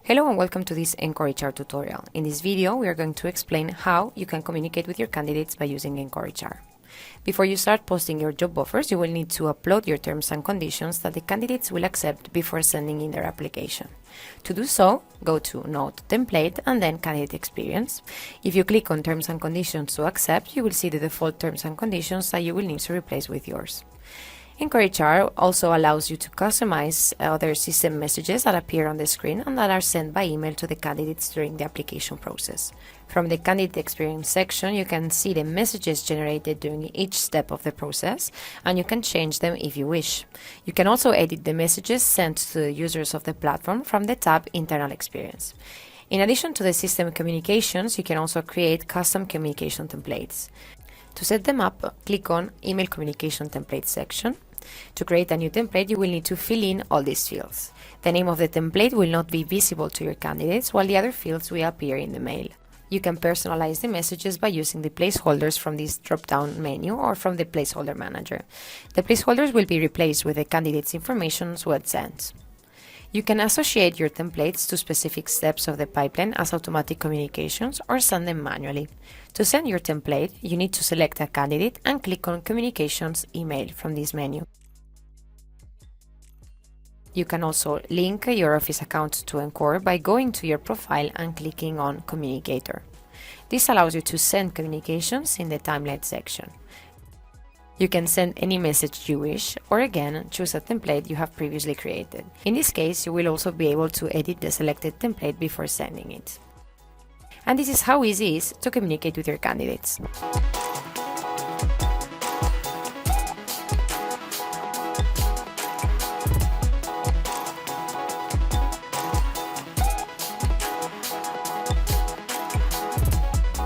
Hello and welcome to this nCore HR tutorial. In this video, we are going to explain how you can communicate with your candidates by using nCore HR. Before you start posting your job offers, you will need to upload your terms and conditions that the candidates will accept before sending in their application. To do so, go to Note Template and then Candidate Experience. If you click on Terms and Conditions to accept, you will see the default terms and conditions that you will need to replace with yours. nCore HR also allows you to customize other system messages that appear on the screen and that are sent by email to the candidates during the application process. From the Candidate Experience section, you can see the messages generated during each step of the process, and you can change them if you wish. You can also edit the messages sent to the users of the platform from the tab Internal Experience. In addition to the system communications, you can also create custom communication templates. To set them up, click on Email Communication Template section. To create a new template, you will need to fill in all these fields. The name of the template will not be visible to your candidates, while the other fields will appear in the mail. You can personalize the messages by using the placeholders from this drop-down menu or from the placeholder manager. The placeholders will be replaced with the candidate's information when sent. You can associate your templates to specific steps of the pipeline as automatic communications or send them manually. To send your template, you need to select a candidate and click on Communications Email from this menu. You can also link your Office account to nCore by going to your profile and clicking on Communicator. This allows you to send communications in the timeline section. You can send any message you wish, or again, choose a template you have previously created. In this case, you will also be able to edit the selected template before sending it. And this is how easy it is to communicate with your candidates.